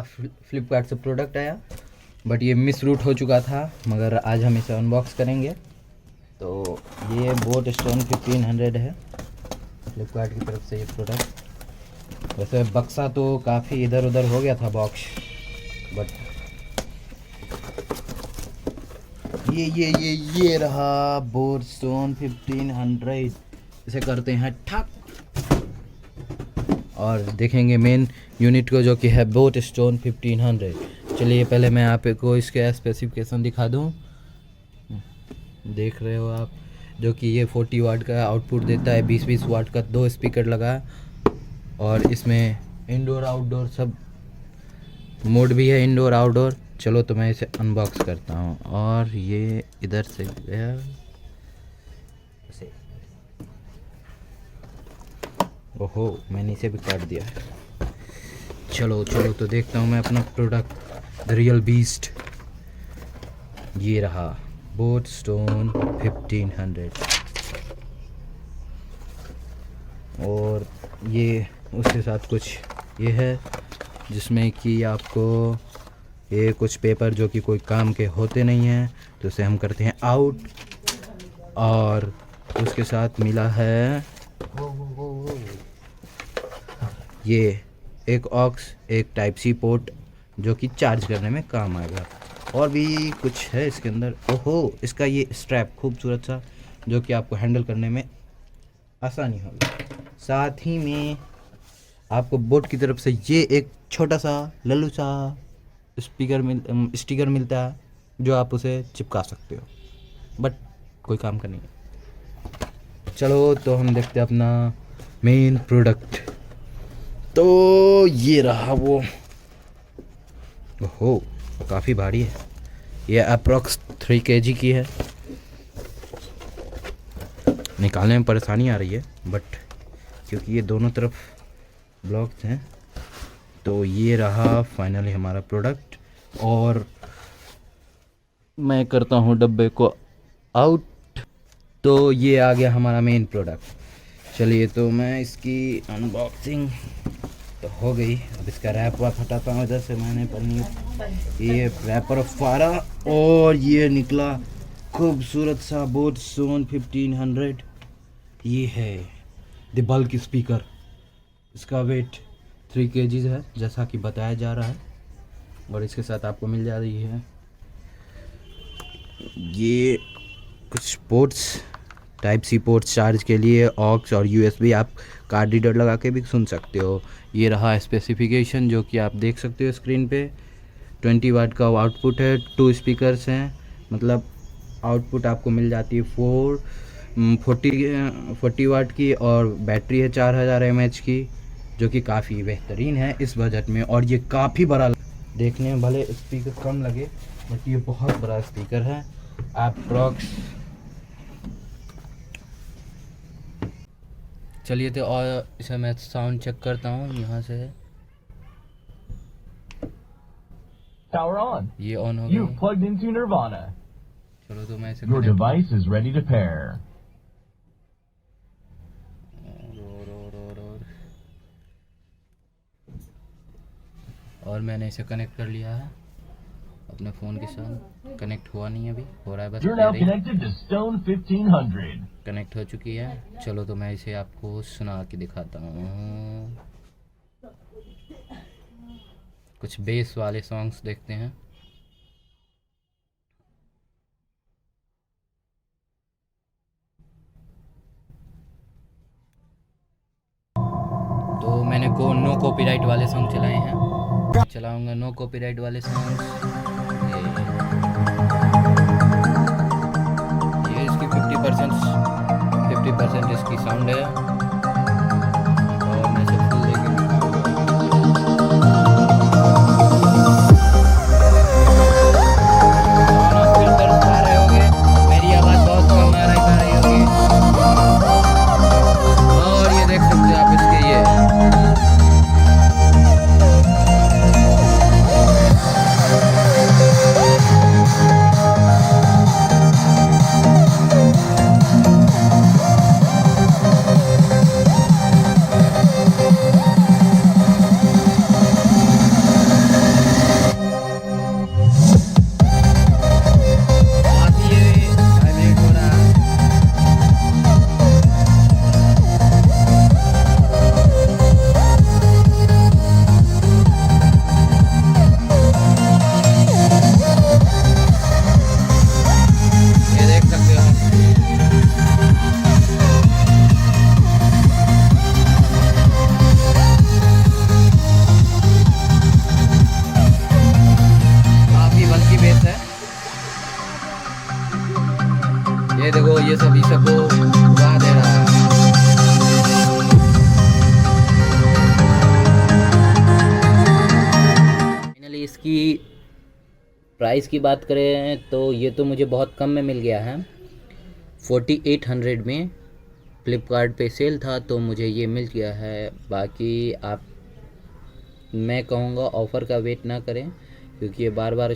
फ्लिपकार्ट से प्रोडक्ट आया, बट ये मिस रूट हो चुका था, मगर आज हम इसे अनबॉक्स करेंगे। तो ये बोट स्टोन 1500 है फ्लिपकार्ट की तरफ से ये प्रोडक्ट। वैसे बक्सा तो काफ़ी इधर उधर हो गया था बॉक्स, बट ये रहा बोट स्टोन 1500। इसे करते हैं ठक और देखेंगे मेन यूनिट को, जो कि है बोट स्टोन 1500। चलिए पहले मैं आपको इसके स्पेसिफिकेशन दिखा दूं। देख रहे हो आप, जो कि ये 40 वाट का आउटपुट देता है, 20-20 वाट का 2 स्पीकर लगा है, और इसमें इंडोर आउटडोर सब मोड भी है, इंडोर आउटडोर। चलो तो मैं इसे अनबॉक्स करता हूँ। और ये इधर से गया, ओहो मैंने इसे भी काट दिया है। चलो तो देखता हूँ मैं अपना प्रोडक्ट, द रियल बीस्ट। ये रहा बोट स्टोन 1500, और ये उसके साथ कुछ ये है, जिसमें कि आपको ये कुछ पेपर जो कि कोई काम के होते नहीं हैं, तो उसे हम करते हैं आउट। और उसके साथ मिला है ये एक ऑक्स, एक टाइप सी पोर्ट, जो कि चार्ज करने में काम आएगा। और भी कुछ है इसके अंदर। ओहो, इसका ये स्ट्रैप खूबसूरत सा, जो कि आपको हैंडल करने में आसानी होगी। साथ ही में आपको बोट की तरफ से ये एक छोटा सा लल्लू सा स्टिकर मिलता है, जो आप उसे चिपका सकते हो, बट कोई काम का नहीं है। चलो तो हम देखते हैं अपना मेन प्रोडक्ट। तो ये रहा वो। ओहो काफ़ी भारी है, ये अप्रॉक्स 3 kg की है। निकालने में परेशानी आ रही है, बट क्योंकि ये दोनों तरफ ब्लॉक्स हैं। तो ये रहा फाइनली हमारा प्रोडक्ट, और मैं करता हूँ डब्बे को आउट। तो ये आ गया हमारा मेन प्रोडक्ट। चलिए तो मैं इसकी अनबॉक्सिंग तो हो गई। अब इसका रैप हटाता हूँ इधर से, मैंने पन्नी ये रैपर फाड़ा, और ये निकला खूबसूरत सा बोट स्टोन 1500। ये है द बल्क स्पीकर। इसका वेट 3 kg है, जैसा कि बताया जा रहा है, और इसके साथ आपको मिल जा रही है ये कुछ ports, type C ports charge के लिए, ऑक्स और USB। आप कार्ड रीडर लगा के भी सुन सकते हो। ये रहा स्पेसिफिकेशन, जो कि आप देख सकते हो स्क्रीन पे। 20 वाट का आउटपुट है, 2 स्पीकर्स हैं, मतलब आउटपुट आपको मिल जाती है 40 वाट की, और बैटरी है 4000 mAh की, जो कि काफ़ी बेहतरीन है इस बजट में। और ये काफ़ी बड़ा, देखने में भले स्पीकर कम लगे, बट ये बहुत बड़ा स्पीकर है। अप्रॉक्स चलिए तो और इसे मैं साउंड चेक करता हूँ यहाँ से। Power on. ये ऑन हो You've गया। plugged into Nirvana. चलो तो मैं इसे Your device is ready to pair. और मैंने इसे कनेक्ट कर लिया है अपने फ़ोन के साथ। कनेक्ट हुआ नहीं है अभी, हो रहा है बस। You're now connected to Stone 1500. Connect हो चुकी है। चलो तो मैं इसे आपको सुना के दिखाता हूँ। कुछ बेस वाले सॉन्ग्स देखते हैं। तो मैंने नो कॉपीराइट वाले सॉन्ग चलाए हैं, चलाऊंगा नो कॉपीराइट वाले सॉन्ग्स। ये इसकी 50% इसकी साउंड है, और मैं इसे फुल लेके फिल्टर्स आ रहे होंगे, मेरी आवाज़ बहुत कम आ रही होगी। और ये देख सकते हो आप इसके ये इसकी प्राइस की बात करें तो ये तो मुझे बहुत कम में मिल गया है, 4800 में फ्लिपकार्ट पे सेल था तो मुझे ये मिल गया है। बाकी आप, मैं कहूँगा ऑफ़र का वेट ना करें क्योंकि ये बार बार